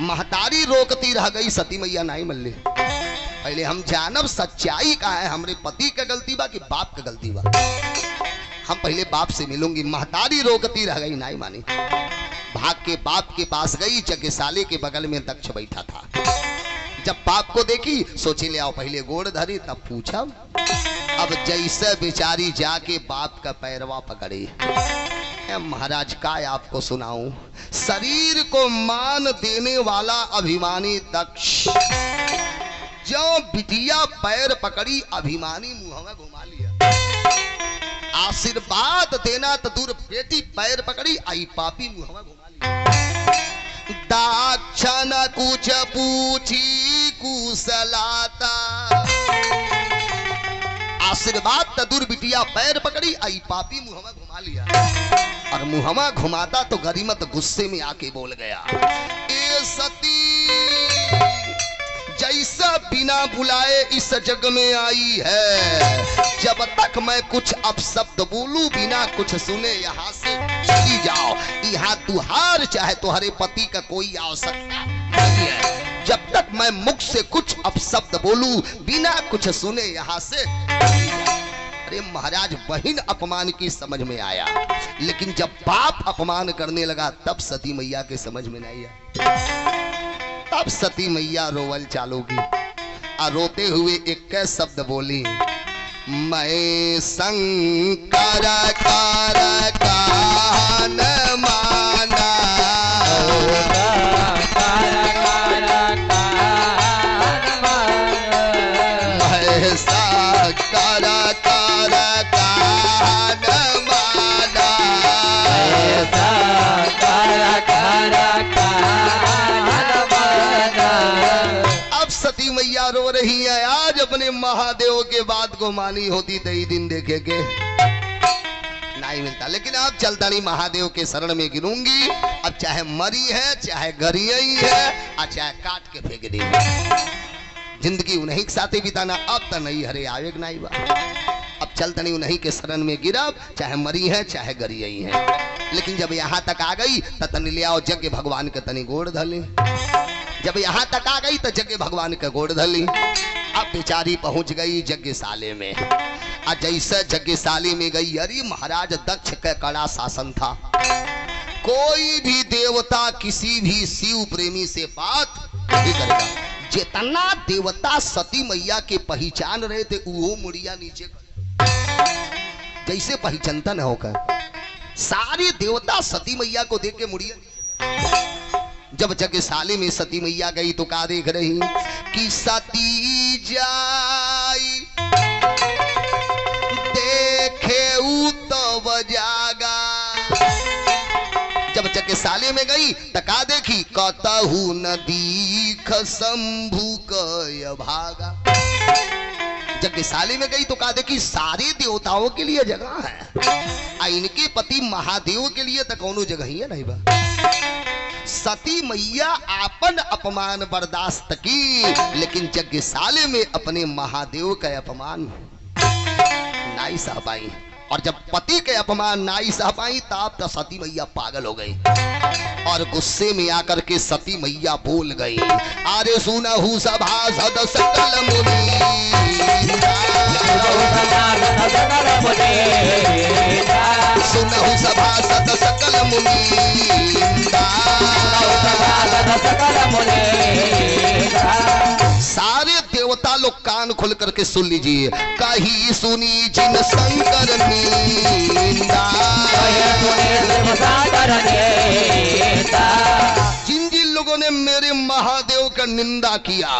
Speaker 1: महतारी रोकती रह गई, सती मैया नाई मल्ली। पहले हम जानब सच्चाई का है, हमारे पति का गलती बा कि बाप का गलती बा। हम पहले बाप से मिलूंगी। महतारी रोकती रह गई, नाई मानी। भाग के बाप के पास गई, यज्ञशाले के बगल में दक्ष बैठा था। जब बाप को देखी सोचे ले आओ पहले गोड़ धरी तब पूछा। अब जैसे बेचारी जाके बाप का पैरवा पकड़ी। महाराज का आपको सुनाऊं, शरीर को मान देने वाला अभिमानी दक्ष जो बिटिया पैर पकड़ी अभिमानी मुंह में घुमा लिया। आशीर्वाद देना तो दूर, बेटी पैर पकड़ी आई पापी मुंह में घुमा लिया। दाक्ष न कुछ पूछी कुशलाता, आशीर्वाद तो दूर, बिटिया पैर पकड़ी आई पापी मुंह में घुमा लिया। और मुहमा घुमाता तो गरीमत गुस्से में आके बोल गया, ए सती जैसा बिना बुलाए इस जग में आई है, जब तक मैं कुछ अपशब्द बोलूं बिना कुछ सुने यहाँ से चली जाओ। यहाँ तुहार चाहे तुम्हारे पति का कोई आवश्यकता नहीं है। जब तक मैं मुख से कुछ अपशब्द बोलूं बिना कुछ सुने यहाँ से चली जाओ। अरे महाराज बहन अपमान की समझ में आया, लेकिन जब बाप अपमान करने लगा तब सती मैया के समझ में नहीं आया। तब सती मैया रोवल चालू की और रोते हुए एक शब्द बोली, मैं शंकर कर कान माना, मैं शंकर कर कान माना, सती मैया रो रही है। आज अपने महादेव के बात को मानी होती तो ही दिन देखे के नहीं मिलता, लेकिन अब चलता नहीं महादेव के शरण में गिरूंगी। अब चाहे मरी है चाहे गरियाई है और चाहे काट के फेंक दी, जिंदगी उन्हीं के साथ बिताना। अब तो नहीं हरे आवेग नहीं बा, अब चलता नहीं उन्हीं के शरण में गिरब, चाहे मरी है चाहे गरियाई है। लेकिन जब यहाँ तक आ गई तो तनी ले आओ यज्ञ भगवान के तनी गोड़ धली। जब यहाँ तक आ गई तो यज्ञ भगवान के गोड़ धली। अब बेचारी पहुंच गई यज्ञशाले में। और जैसे यज्ञशाले में गई, अरे महाराज दक्ष का कड़ा शासन था। कोई भी देवता किसी भी शिव प्रेमी से बात नहीं करेगा। जितना देवता सती मैया के पहचान रहे थे वो मुड़िया नीचे जैसे पहचानता न होकर सारे देवता सती मैया को देख के मुड़िया। जब यज्ञशाले में सती मैया गई तो क्या देख रही कि सती जाई देखे तब जागा। जब यज्ञशाले में गई तो क्या देखी, कतहु न दीख शंभु कय भागा। यज्ञशाले में गई तो क्या देखी, सारे देवताओं के लिए जगह है, इनके पति महादेव के लिए तो कोनो जगह ही नहीं बा। सती मैया आपन अपमान बर्दाश्त की, लेकिन यज्ञशाले में अपने महादेव का अपमान नहीं सह पाई। और जब पति के अपमान नहीं सह पाई तब तो सती मैया पागल हो गई और गुस्से में आकर के सती मैया बोल गई, अरे सुनहु सभासद सकल मुनि, सुनहु सभासद सकल मुनि, सारे देवता लोग कान खोल करके सुन लीजिए। कही सुनी जिन शंकर निंदा, जिन जिन लोगों ने मेरे महादेव का निंदा किया,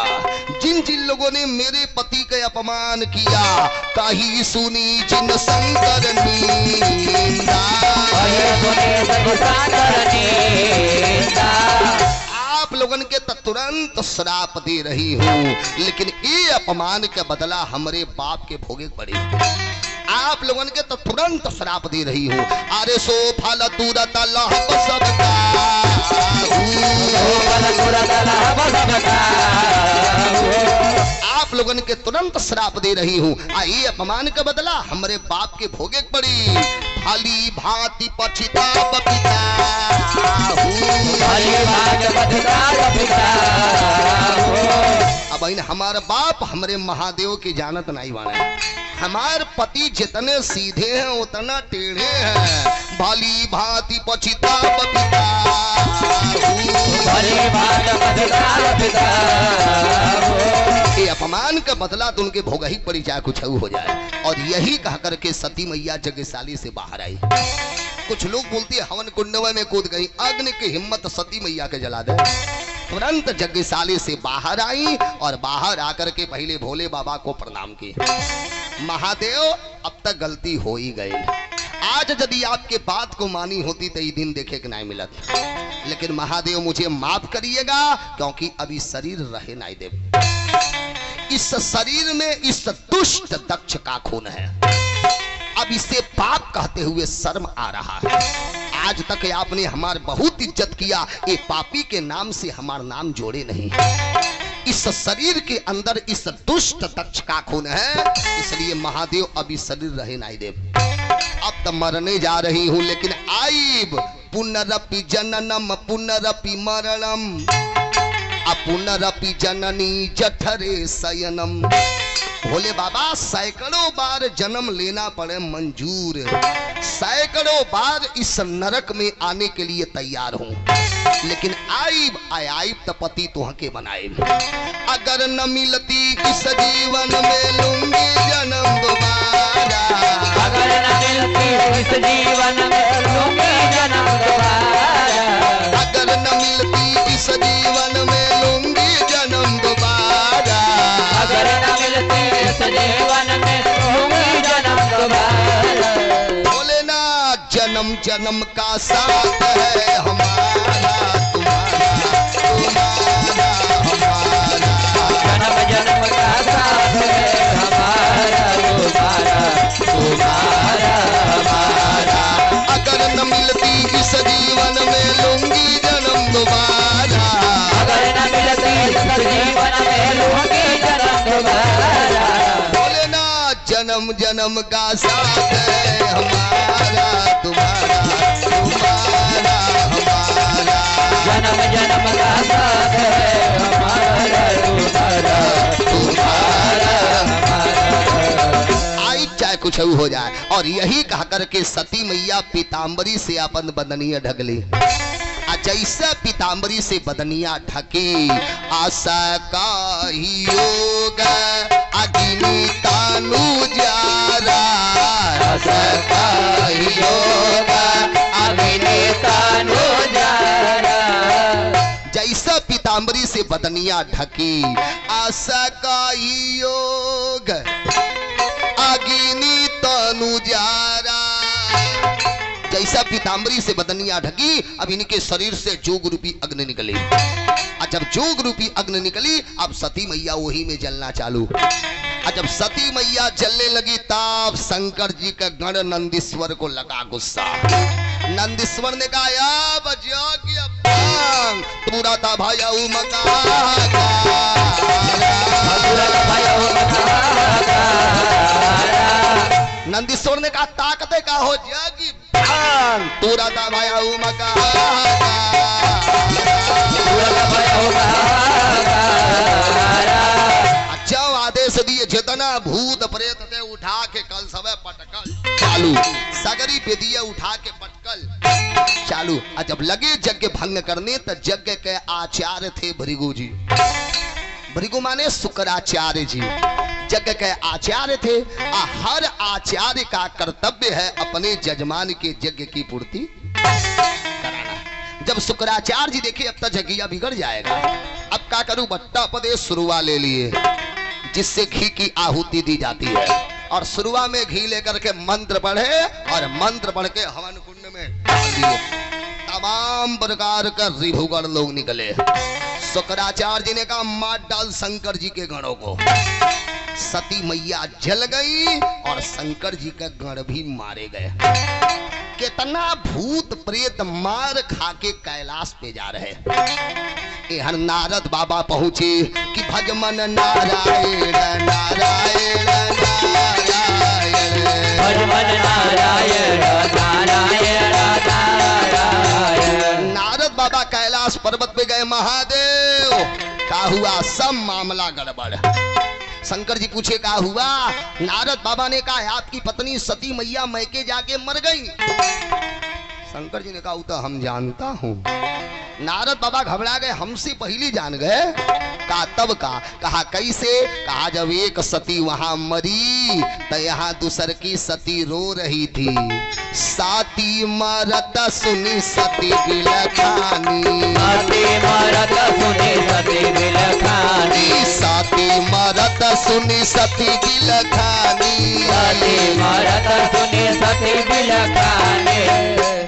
Speaker 1: जिन जिन लोगों ने मेरे पति का अपमान किया, ताही सुनी जिन शंकर नींदा। आप लोगन के तो तुरंत श्राप दे रही हूँ, लेकिन ये अपमान का बदला हमारे बाप के भोगे पड़े। आप लोगन के तो तुरंत श्राप दे रही हूँ। अरे सो फल तुरत लहब सबका, आप लोगन के तुरंत श्राप दे रही हूँ। ये अपमान का बदला हमारे बाप के भोगे पड़ी। भली भांति पछिताप पिता, अब हमारे बाप हमारे महादेव की जानत नहीं बने। हमारे पति जितने सीधे हैं उतना टेढ़े हैं। भली भांति पछिताप पिता, ये अपमान का बदला तो उनके भोग ही पड़ी, चाहे कुछ हो जाए। और यही कह करके सती मैया जगशाली से बाहर आई। कुछ लोग बोलते हैं हवन कुंड में कूद गई, अग्नि की हिम्मत सती मैया के जला दे। तुरंत यज्ञशाली से बाहर आई और बाहर आकर के पहले भोले बाबा को प्रणाम की। महादेव अब तक गलती हो ही गई, आज यदि आपके बात को मानी होती तो ये दिन देखे कि नहीं मिलत, लेकिन महादेव मुझे माफ करिएगा, क्योंकि अभी शरीर रहे नहीं देव। इस शरीर में इस दुष्ट दक्ष का खून है। अब इसे पाप कहते हुए शर्म आ रहा है। आज तक आपने हमार बहुत इज्जत किया, ये पापी के नाम से हमार नाम जोड़े नहीं। इस शरीर के अंदर इस दुष्ट दक्ष का खून है, इसलिए महादेव अभी शरीर रहे नहीं देव। अब तो मरने जा रही हूं, लेकिन आईब पुनरपि जननम पुनरपि मरणम, पुनरपि जननी जठरे शयनम। भोले बाबा सैकड़ों बार जन्म लेना पड़े मंजूर, सैकड़ों बार इस नरक में आने के लिए तैयार हूं, लेकिन आईब तपति तुह के बनाए। अगर न मिलती इस जीवन में लूंगी जन्म दोबारा,
Speaker 2: अगर न मिलती इस जीवन में लूंगी जन्म दोबारा,
Speaker 1: अगर न मिलती इस जीवन में लूंगी जन्म दोबारा,
Speaker 2: अगर न मिलती इस जीवन में लूंगी जन्म दोबारा।
Speaker 1: बोले ना जन्म जन्म का साथ है हमारा तुम्हारा, तुम्हारा हमारा,
Speaker 2: जन्म जन्म का साथ है हमारा तुम्हारा, तुम्हारा हमारा।
Speaker 1: अगर न मिलती इस जीवन में लूंगी जन्म दोबारा,
Speaker 2: अगर न मिलती इस जीवन में लूंगी जन्म दोबारा।
Speaker 1: बोले ना जन्म जन्म का साथ है हमारा तुम्हारा, तुम्हारा हमारा,
Speaker 2: जन्म जन्म का साथ है हमारा तुम्हारा, तुम्हारा हमारा।
Speaker 1: आई चाहे कुछ हो जाए। और यही कह करके सती मैया पीताम्बरी से अपन बदनिया ढकली। जैसे पीताम्बरी से बदनिया ढकी, आशा का ही योग अग्नि तानु जारा,
Speaker 2: आशा का ही योग अग्नि तानु जारा।
Speaker 1: जैसा पीताम्बरी से बदनिया ढकी, आशा का ही योग अग्नि तानु जारा। जैसा पीताम्बरी से बदनिया ढकी, अब इनके शरीर से जोग रूपी अग्नि निकली। और जब जोग रूपी अग्नि निकली, अब सती मैया वही में जलना चालू। और जब सती मैया जलने लगी, तब शंकर जी का गण नंदीश्वर को लगा गुस्सा। नंदीश्वर ने कहा पूरा था भाया नंदीश्वर ने कहा ताकते का हो जागी पूरा था भाया जब आदेश दिए जितना भूत प्रेत थे उठा के कल सब पटकल चालू, सगरी बेदिया उठा के पटकल चालू। और जब लगे यज्ञ भंग करने तो यज्ञ के आचार्य थे भृगु जी। भृगु माने शुक्राचार्य जी यज्ञ के आचार्य थे। हर आचार्य का कर्तव्य है अपने जजमान के यज्ञ की पूर्ति कराना। जब शुक्राचार्य जी देखे अब तक जगिया बिगड़ जाएगा, अब क्या करूं, बट्टा पदे सुरुआ ले लिए जिससे घी की आहुति दी जाती है, और सुरुआ में घी लेकर के मंत्र पढ़े और मंत्र पढ़ के हवन कुंड में डाल दिए। तमाम प्रकार का रिभुगण लोग निकले। शुक्राचार्य जी ने कहा मार डाल शंकर जी के गणों को। सती मैया जल गई और शंकर जी का गण भी मारे गए। कितना भूत प्रेत मार खा के कैलाश पे जा रहे। यहाँ नारद बाबा पहुंचे कि भजमन नारायण नारायण नारायण,
Speaker 2: भजमन नारायण नारायण नारायण।
Speaker 1: नारद बाबा कैलाश पर्वत पे गए। महादेव क्या हुआ, सब मामला गड़बड़। शंकर जी पूछे क्या हुआ। नारद बाबा ने कहा आपकी पत्नी सती मैया मैके जाके मर गई। शंकर जी ने कहा तो हम जानता हूँ। नारद बाबा घबरा गए, हमसे पहले जान गए। कहा तब कहा कैसे। कहा जब एक सती वहां मरी तो यहाँ दूसर की सती रो रही थी। साती मरत सुनी सती बिलखानी,
Speaker 2: साती मरत सुनी सती बिलखानी,
Speaker 1: साती मरत सुनी सती बिलखानी,
Speaker 2: साती मरत सुनी सती बिलखानी।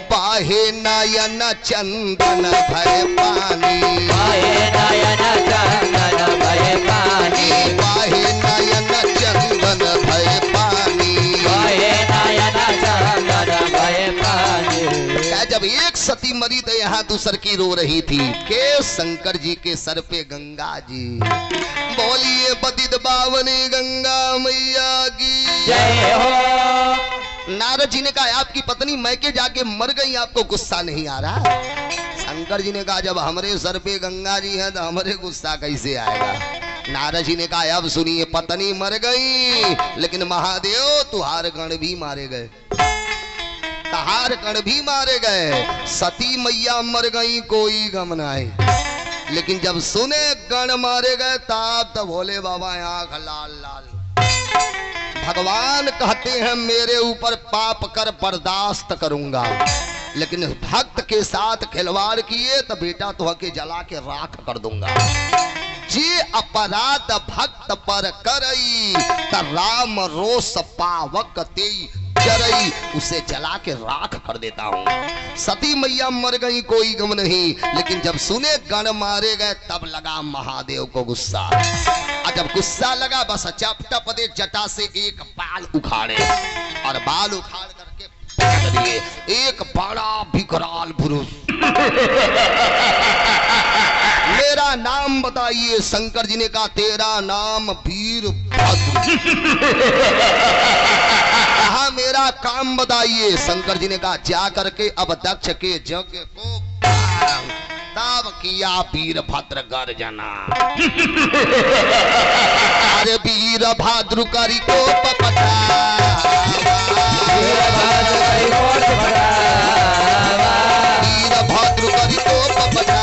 Speaker 1: पाहे नयन चंदन भय पानी,
Speaker 2: पाहे नयन चंदन भय पानी,
Speaker 1: पाहे नयन चंदन भय पानी,
Speaker 2: पाहे नयन चंदन भय पानी।
Speaker 1: क्या जब एक सती मरी तो यहाँ दूसर की रो रही थी। के शंकर जी के सर पे गंगा जी। बोलिए पतित पावनी गंगा मैया की
Speaker 2: जय हो।
Speaker 1: नारद जी ने कहा आपकी पत्नी मैके जाके मर गई, आपको गुस्सा नहीं आ रहा। शंकर जी ने कहा जब हमारे सर पे गंगा जी है तो हमारे गुस्सा कैसे आएगा। नारद जी ने कहा अब सुनिए, पत्नी मर गई लेकिन महादेव तुहार गण भी मारे गए, तहार गण भी मारे गए। सती मैया मर गई कोई गम नहीं, लेकिन जब सुने गण मारे गए तब तो भोले बाबा आंख लाल लाल। भगवान कहते हैं मेरे ऊपर पाप कर बर्दाश्त करूंगा, लेकिन भक्त के साथ खिलवाड़ किए तो बेटा तो के जला के राख कर दूंगा। जे अपराध भक्त पर करई त राम रोष पावक तेई जरई, उसे जला के राख कर देता हूँ। सती मैया मर गई कोई गम नहीं, लेकिन जब सुने गण मारे गए तब लगा महादेव को गुस्सा। और जब गुस्सा लगा बस चपटप दे जटा से एक बाल उखाड़े और बाल उखाड़ करके फेंक दिए। एक बड़ा विकराल पुरुष मेरा नाम बताइए। शंकर जी ने कहा तेरा नाम वीरभद्र। कहा मेरा काम बताइए। शंकर जी ने कहा जा करके अब दक्ष के यज्ञ को तब किया वीरभद्र गर्जना। अरे वीरभद्र करी को पपटा,
Speaker 2: वीरभद्र करी को पपटा,
Speaker 1: वीरभद्र करी को पपटा,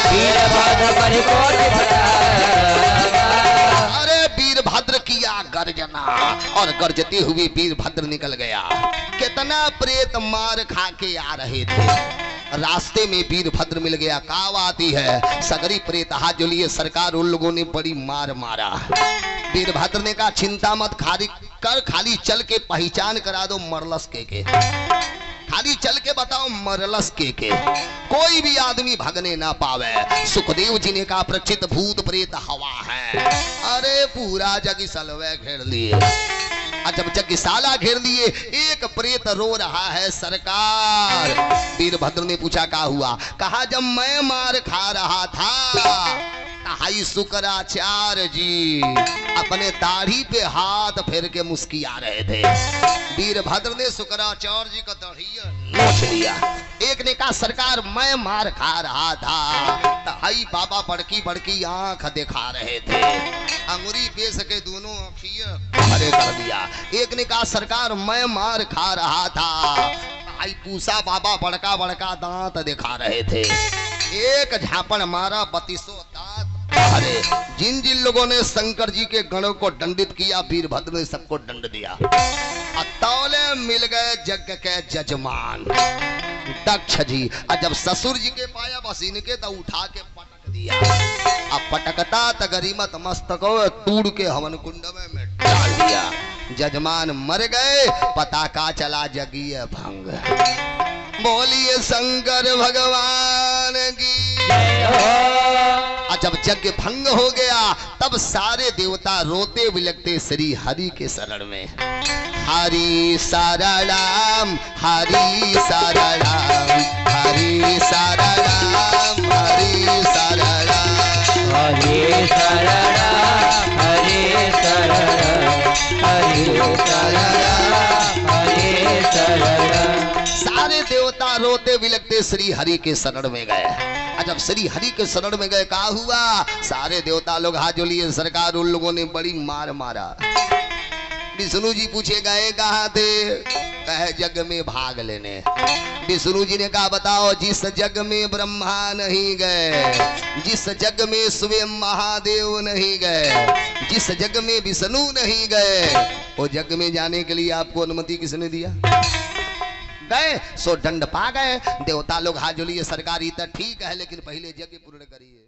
Speaker 2: वीरभद्र करी को पपटा।
Speaker 1: अरे वीरभद्र किया गर्जना और गरजते हुए वीरभद्र निकल गया। कितना प्रेत मार खा के आ रहे थे, रास्ते में वीरभद्र मिल गया। काव आती है सगरी प्रेत हाथ जो लिए सरकार उन लोगों ने बड़ी मार मारा। वीरभद्र ने कहा चिंता मत खाली चल के पहचान करा दो मरलस के खाली चल के बताओ मरलस के कोई भी आदमी भगने ना पावे। सुखदेव जी ने कहा प्रचित भूत प्रेत हवा है। अरे पूरा जग सलवे घेर लिए। जब जगसाला घेर लिए एक प्रेत रो रहा है सरकार। वीरभद्र ने पूछा क्या हुआ। कहा जब मैं मार खा रहा था हाई शुक्राचार्य जी अपने दाढ़ी पे हाथ फेर के मुस्किया रहे थे। वीरभद्र ने शुक्राचार्य जी का दाढ़ी नोच लिया। एक ने कहा सरकार मैं मार खा रहा था हाई बाबा बड़की बड़की आंख दिखा रहे थे, अंगुरी पेश के दोनों आंखियां हरे कर दिया। एक ने कहा सरकार मैं मार खा रहा था आई पूसा बाबा बड़का बड़का दांत दिखा रहे थे। एक झापड़ मारा 32 दांत। अरे जिन जिन लोगों ने शंकर जी के गणों को दंडित किया वीरभद्र ने सबको दंड दिया। तौले मिल गए यज्ञ के जजमान। दक्ष जी। और जब ससुर जी के पाया बस इनके तो उठा के पटक दिया। अब पटकता त गरीमत मस्तक तूड़ के हवन कुंड में डाल दिया। जजमान मर गए, पता का चला जगीय भंग। बोलिए शंकर भगवान की
Speaker 2: जय हो।
Speaker 1: और जब यज्ञ भंग हो गया तब सारे देवता रोते बिलखते श्री हरि के शरण में। हरि शरणम हरि शरणम हरि शरणम हरि शरणम
Speaker 2: हरे शरणम हरे शरणम हरे शरणम हरे शरणम।
Speaker 1: सारे देवता रोते बिलखते श्री हरि के शरण में गए। जब श्री हरि के शरण में गए क्या हुआ? सारे देवता लोग हाथ जोड़िए, सरकार उन लोगों ने बड़ी मार मारा। विष्णु जी पूछे गए कहाँ थे? कहे जग में भाग लेने। विष्णु जी ने कहा बताओ, जिस जग में ब्रह्मा नहीं गए, जिस जग में स्वयं महादेव नहीं गए, जिस जग में विष्णु नहीं गए, वो जग में जाने के लिए आपको अनुमति किसने दिया? गए सो दंड पा गए। देवता लोग हाथ जोड़िए, सरकारी तो ठीक है लेकिन पहले यज्ञ पूर्ण करिए।